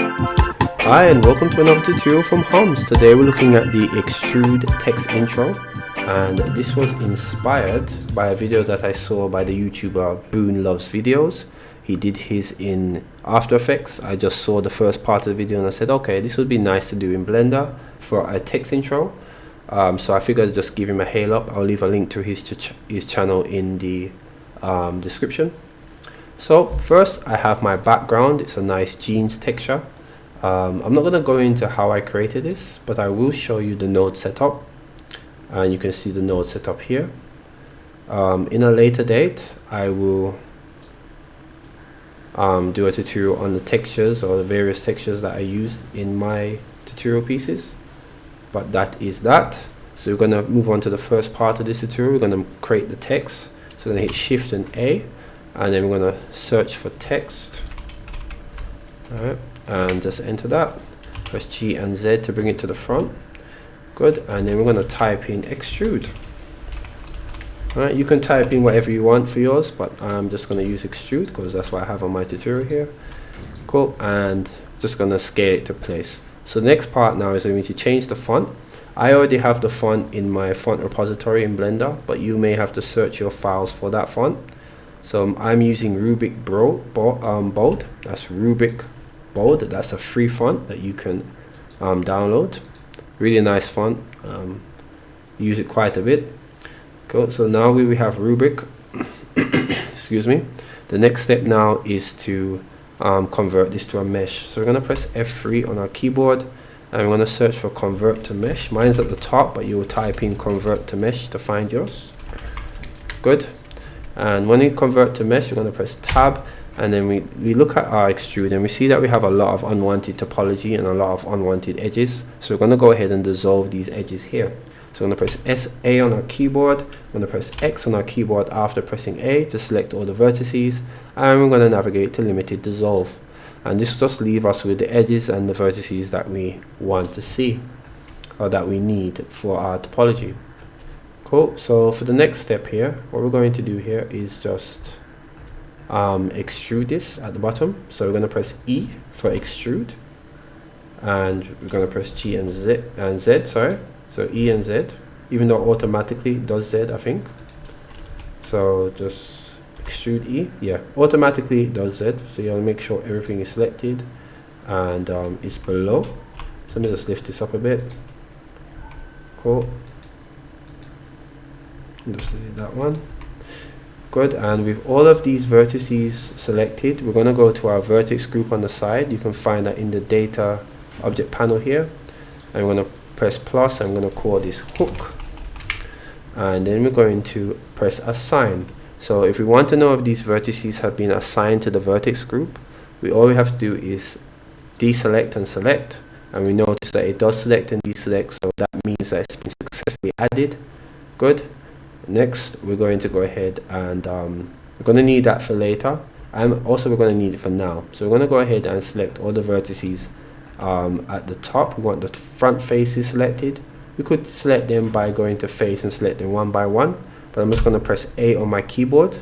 Hi and welcome to another tutorial from Homs. Today we're looking at the Extrude text intro, and this was inspired by a video that I saw by the YouTuber Boone Loves Videos. He did his in After Effects. I just saw the first part of the video and I said, okay, this would be nice to do in Blender for a text intro. So I figured I'd just give him a hail up. I'll leave a link to his channel in the description. So first I have my background. It's a nice jeans texture. I'm not going to go into how I created this, but I will show you the node setup, and you can see the node setup here. In a later date I will do a tutorial on the textures or the various textures that I used in my tutorial pieces, but that is that. So we're going to move on to the first part of this tutorial. We're going to create the text. So I'm going to hit Shift and A, and then we're going to search for text. Alright, and just enter that. Press G and Z to bring it to the front. Good, and then we're going to type in Extrude. Alright, you can type in whatever you want for yours, but I'm just going to use Extrude because that's what I have on my tutorial here. Cool, and just going to scale it to place. So the next part now is I need to change the font. I already have the font in my font repository in Blender, but you may have to search your files for that font. So I'm using Rubik Bold. That's Rubik Bold. That's a free font that you can download. Really nice font. Use it quite a bit. Cool. So now we have Rubik. Excuse me. The next step now is to convert this to a mesh. So we're going to press F3 on our keyboard, and we're going to search for convert to mesh. Mine's at the top, but you will type in convert to mesh to find yours. Good. And when you convert to mesh, we're going to press tab, and then we look at our extrude, and we see that we have a lot of unwanted topology and a lot of unwanted edges. So we're going to go ahead and dissolve these edges here. So I'm going to press A on our keyboard. I'm going to press X on our keyboard after pressing A to select all the vertices, and we're going to navigate to limited dissolve. And this will just leave us with the edges and the vertices that we want to see, or that we need for our topology. Cool. So for the next step here, what we're going to do here is just extrude this at the bottom. So we're going to press E for extrude, and we're going to press G and Z, sorry. So E and Z, even though automatically it does Z, I think. So just extrude E, yeah, automatically it does Z. So you want to make sure everything is selected and it's below. So let me just lift this up a bit. Cool. Just delete that one. Good, and with all of these vertices selected, we're going to go to our vertex group on the side. You can find that in the data object panel here. And we're going to press plus. I'm going to call this hook, and then we're going to press assign. So if we want to know if these vertices have been assigned to the vertex group, all we have to do is deselect and select, and we notice that it does select and deselect, so that means that it's been successfully added. Good. Next we're going to go ahead and we're going to need that for later, and also we're going to need it for now. So we're going to go ahead and select all the vertices at the top. We want the front faces selected. We could select them by going to face and select them one by one, but I'm just going to press A on my keyboard,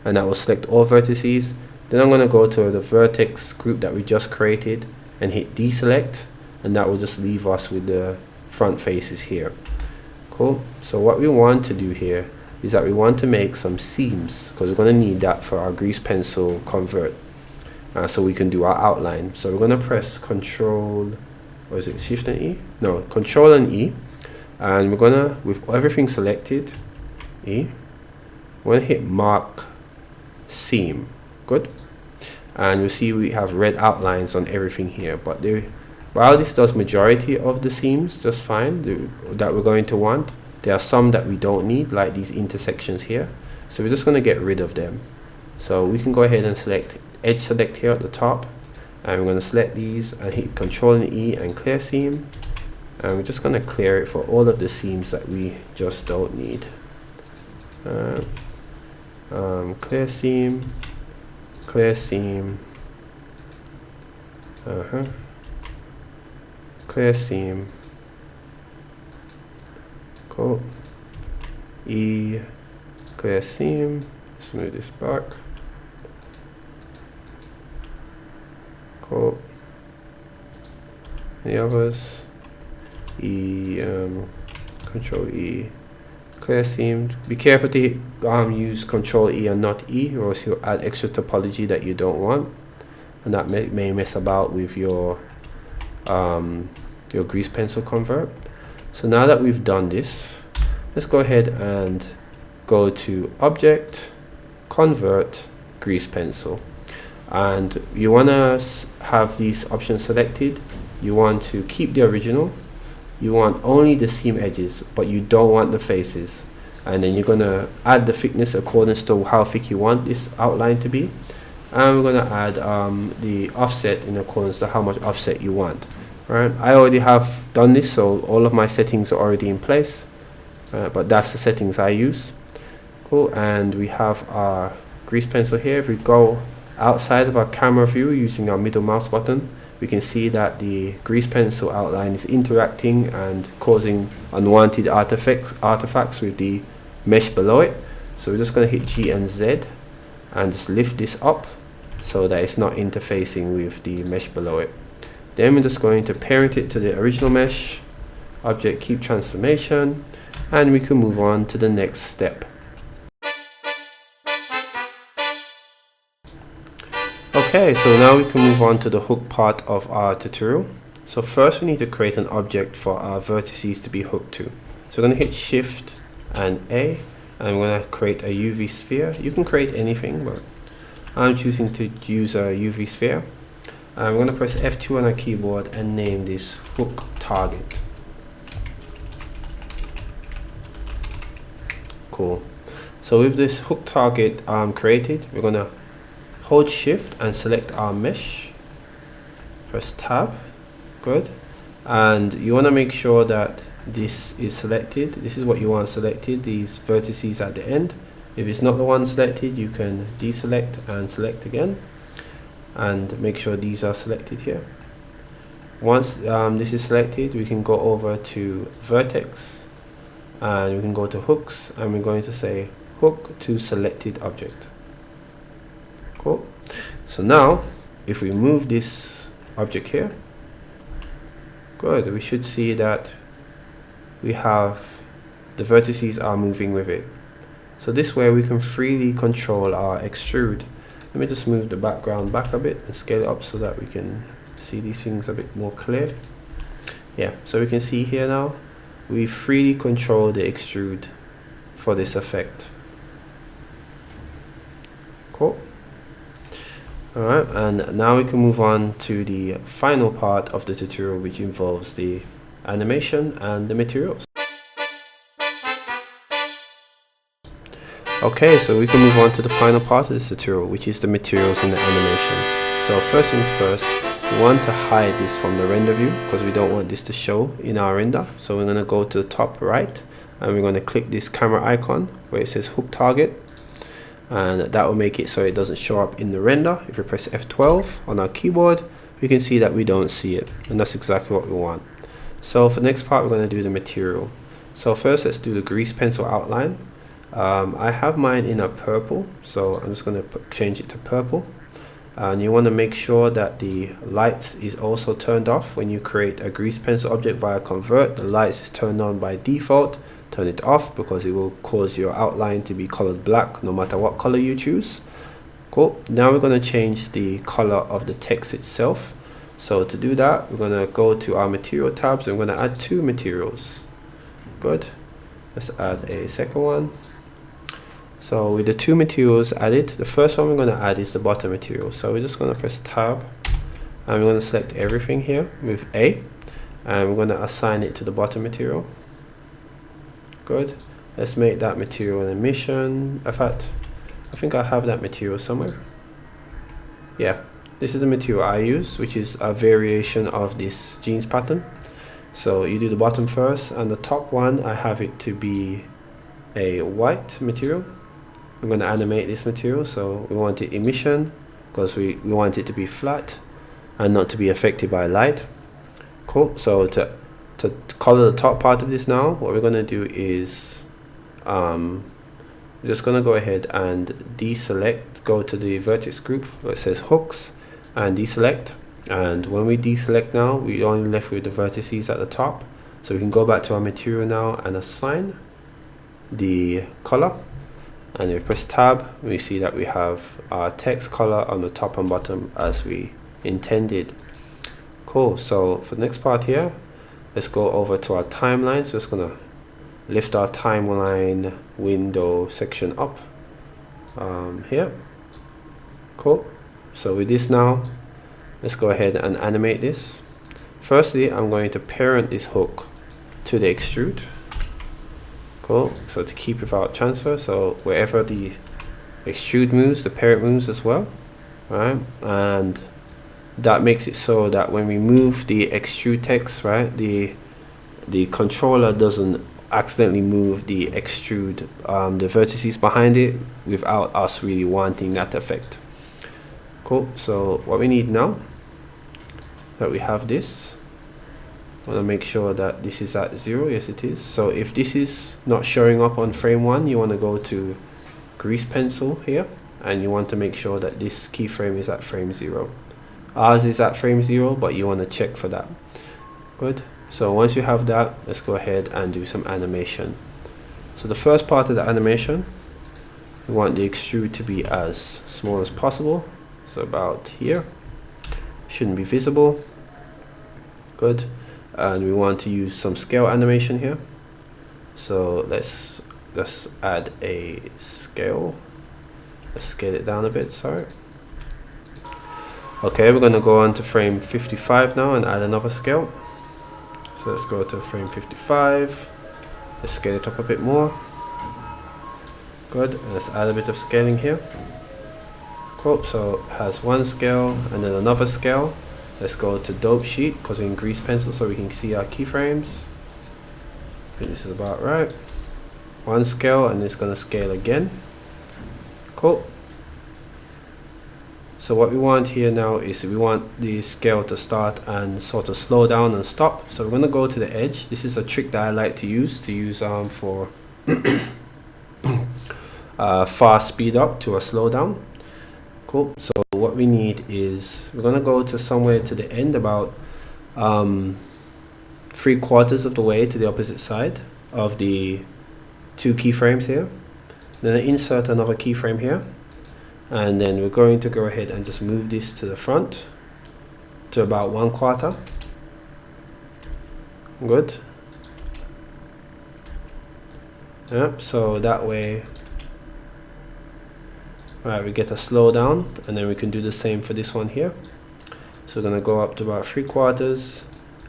and that will select all vertices. Then I'm going to go to the vertex group that we just created and hit deselect, and that will just leave us with the front faces here. Cool. So what we want to do here is that we want to make some seams, because we're going to need that for our grease pencil convert, so we can do our outline. So we're going to press Control, or is it Shift and E? No, Control and E, and we're going to, with everything selected, E, we're going to hit Mark Seam. Good. And you'll see we have red outlines on everything here, but while this does majority of the seams just fine that we're going to want, there are some that we don't need, like these intersections here. So we're just going to get rid of them. So we can go ahead and select edge select here at the top, and we're going to select these and hit Control and E and clear seam, and we're just going to clear it for all of the seams that we just don't need. Clear seam, clear seam, clear seam. Cool. E, clear seam. Smooth this back. Cool. Any others? Control E. Clear seam. Be careful to use Control E and not E, or else you'll add extra topology that you don't want, and that may mess about with your grease pencil convert. So now that we've done this, let's go ahead and go to Object, Convert, Grease Pencil, and you want to have these options selected. You want to keep the original. You want only the seam edges, but you don't want the faces. And then you're going to add the thickness according to how thick you want this outline to be. And we're going to add the offset in accordance to how much offset you want. Right? I already have done this, so all of my settings are already in place. But that's the settings I use. Cool. And we have our grease pencil here. If we go outside of our camera view using our middle mouse button, we can see that the grease pencil outline is interacting and causing unwanted artifacts with the mesh below it. So we're just going to hit G and Z and just lift this up so that it's not interfacing with the mesh below it. Then we're just going to parent it to the original mesh, object keep transformation, and we can move on to the next step. Okay, so now we can move on to the hook part of our tutorial. So first we need to create an object for our vertices to be hooked to. So we're going to hit Shift and A, and we're going to create a UV sphere. You can create anything, but I'm choosing to use a UV sphere. I'm going to press F2 on our keyboard and name this hook target. Cool. So with this hook target created, we're going to hold Shift and select our mesh. Press Tab. Good. And you want to make sure that this is selected. This is what you want selected, these vertices at the end. If it's not the one selected, you can deselect and select again. And make sure these are selected here. Once this is selected, we can go over to Vertex. And we can go to Hooks. And we're going to say Hook to Selected Object. Cool. So now if we move this object here, good, we should see that we have the vertices are moving with it. So this way we can freely control our extrude. Let me just move the background back a bit and scale it up so that we can see these things a bit more clear. Yeah, so we can see here now we freely control the extrude for this effect. Cool. Alright, and now we can move on to the final part of the tutorial, which involves the animation and the materials. Okay, so we can move on to the final part of this tutorial, which is the materials and the animation. So first things first, we want to hide this from the render view because we don't want this to show in our render. So we're going to go to the top right and we're going to click this camera icon where it says hook target. And that will make it so it doesn't show up in the render. If we press F12 on our keyboard, we can see that we don't see it, and that's exactly what we want. So for the next part, we're going to do the material. So first, let's do the grease pencil outline. I have mine in a purple, so I'm just going to change it to purple. And you want to make sure that the lights is also turned off when you create a grease pencil object via convert. The lights is turned on by default. Turn it off because it will cause your outline to be colored black no matter what color you choose. Cool. Now we're going to change the color of the text itself. So to do that, we're going to go to our material tabs and we're going to add two materials. Good. Let's add a second one. So with the two materials added, the first one we're going to add is the bottom material. So we're just going to press Tab and we're going to select everything here with A, and we're going to assign it to the bottom material. Good. Let's make that material an emission. In fact, I think I have that material somewhere. Yeah, this is the material I use, which is a variation of this jeans pattern. So you do the bottom first, and the top one I have it to be a white material. I'm going to animate this material, so we want it emission because we want it to be flat and not to be affected by light. Cool. So to color the top part of this now, what we're going to do is we're just going to go ahead and deselect, go to the vertex group where it says hooks and deselect, And when we deselect now, we're only left with the vertices at the top. So we can go back to our material now and assign the color. And if we press tab, we see that we have our text color on the top and bottom as we intended. Cool. So for the next part here, let's go over to our timeline. So it's gonna lift our timeline window section up here. Cool. So with this now, let's go ahead and animate this. Firstly, I'm going to parent this hook to the extrude. Cool. So to keep without transfer, so wherever the extrude moves, the parent moves as well, right? And that makes it so that when we move the extrude text, right, the controller doesn't accidentally move the extrude, the vertices behind it, without us really wanting that effect. Cool. So what we need now that we have this, I want to make sure that this is at 0. Yes, it is. So if this is not showing up on frame 1, you want to go to grease pencil here, and you want to make sure that this keyframe is at frame 0. Ours is at frame 0, but you want to check for that. Good. So once you have that, let's go ahead and do some animation. So the first part of the animation, we want the extrude to be as small as possible. So about here, shouldn't be visible. Good. And we want to use some scale animation here. So let's add a scale. Let's scale it down a bit, sorry. Okay, we're going to go on to frame 55 now and add another scale. So let's go to frame 55. Let's scale it up a bit more. Good. And let's add a bit of scaling here. Cool. So it has one scale and then another scale. Let's go to dope sheet because we're in grease pencil so we can see our keyframes. I think this is about right. One scale and it's going to scale again. Cool. So what we want here now is we want the scale to start and sort of slow down and stop. So we're going to go to the edge. This is a trick that I like to use for fast speed up to a slow down. Cool. So what we need is we're going to go to somewhere to the end, about 3/4 of the way to the opposite side of the 2 keyframes here. Then I insert another keyframe here. And then we're going to go ahead and just move this to the front to about 1/4. Good. Yep, so that way, right, we get a slowdown, and then we can do the same for this one here. So we're going to go up to about 3/4,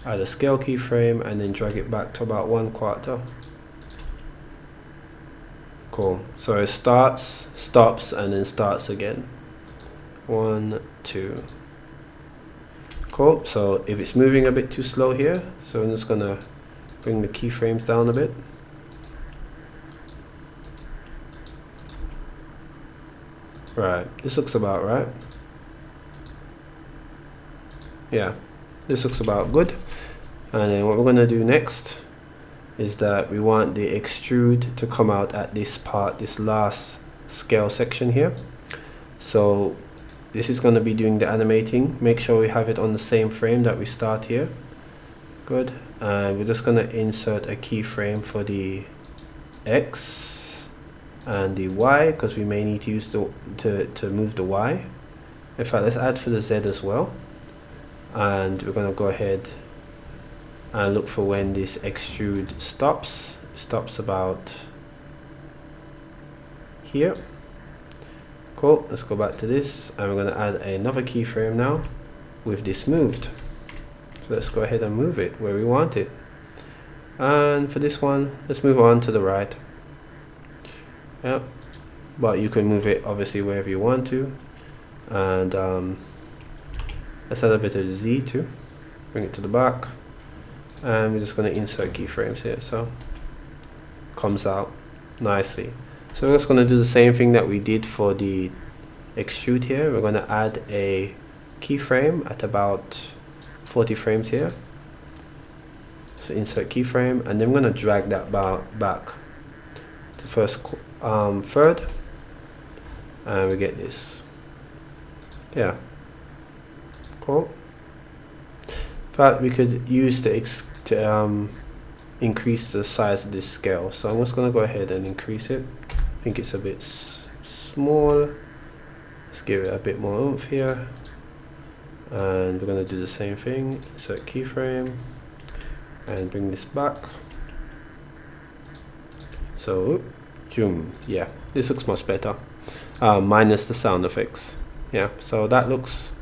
add a scale keyframe, and then drag it back to about 1/4. Cool. So it starts, stops, and then starts again. 1, 2. Cool. So if it's moving a bit too slow here, so I'm just gonna bring the keyframes down a bit. Right. This looks about right. Yeah. This looks about good. And then what we're gonna do next is that we want the extrude to come out at this part, this last scale section here. So this is going to be doing the animating. Make sure we have it on the same frame that we start here. Good. And we're just going to insert a keyframe for the X and the Y, because we may need to use to move the Y. In fact, let's add for the Z as well. And we're going to go ahead and look for when this extrude stops. Stops about here. Cool. Let's go back to this, and we're going to add another keyframe now with this moved. So let's go ahead and move it where we want it. And for this one, let's move on to the right. Yep. But you can move it obviously wherever you want to. And let's add a bit of Z too. Bring it to the back. And we're just going to insert keyframes here, so comes out nicely. So we're just going to do the same thing that we did for the extrude here. We're going to add a keyframe at about 40 frames here. So insert keyframe, and then we're going to drag that back to first third, and we get this. Yeah, cool. but we could use to increase the size of this scale. So I'm just going to go ahead and increase it. I think it's a bit small. Let's give it a bit more oomph here, and we're going to do the same thing. Insert keyframe and bring this back. So yeah, this looks much better, minus the sound effects. Yeah, so that looks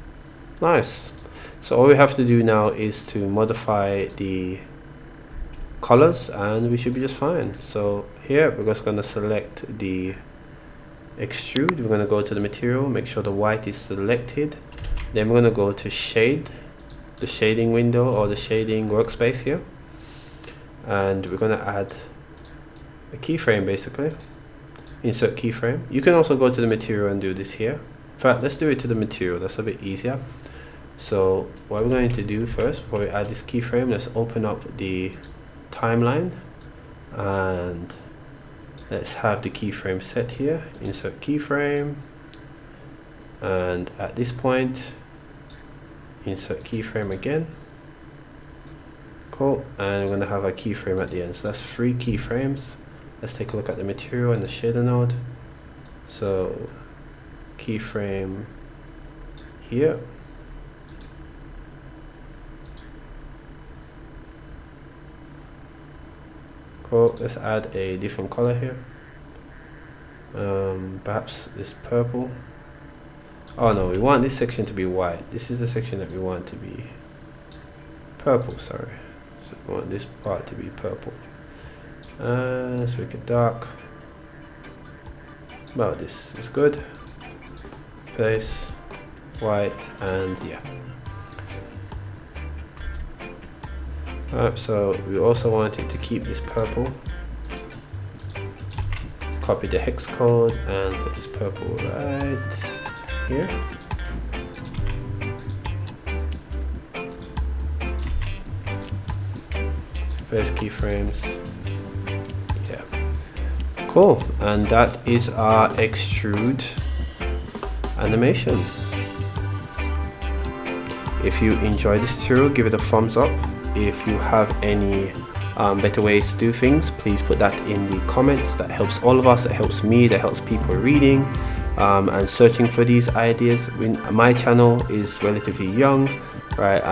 nice. So all we have to do now is to modify the colors and we should be just fine. So here we're just going to select the extrude. We're going to go to the material, make sure the white is selected, then we're going to go to shade, the shading window or the shading workspace here, and we're going to add a keyframe. Basically insert keyframe. You can also go to the material and do this here. In fact, let's do it to the material, that's a bit easier. So what we're going to do first, before we add this keyframe, let's open up the timeline and let's have the keyframe set here. Insert keyframe, and at this point insert keyframe again. Cool, and we're going to have a keyframe at the end. So that's 3 keyframes. Let's take a look at the material and the shader node. So keyframe here, cool. Let's add a different color here, perhaps this purple. Oh no, we want this section to be white. This is the section that we want to be purple, sorry. So we want this part to be purple. Let's make it dark. Well, this is good. Place white, and yeah. Alright, so we also wanted to keep this purple. Copy the hex code and put this purple right here. First keyframes. Yeah. Cool. And that is our extrude animation. If you enjoyed this tutorial, give it a thumbs up. If you have any better ways to do things, please put that in the comments. That helps all of us, that helps me, that helps people reading and searching for these ideas. My channel is relatively young, right?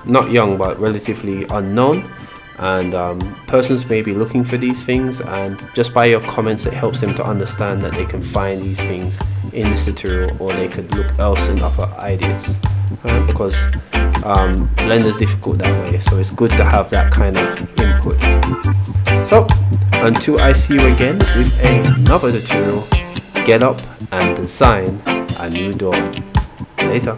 Not young, but relatively unknown, and persons may be looking for these things, and just by your comments it helps them to understand that they can find these things in this tutorial, or they could look else in other ideas, right? Because Blender is difficult that way, so it's good to have that kind of input. So until I see you again with another tutorial, get up and design a new door. Later.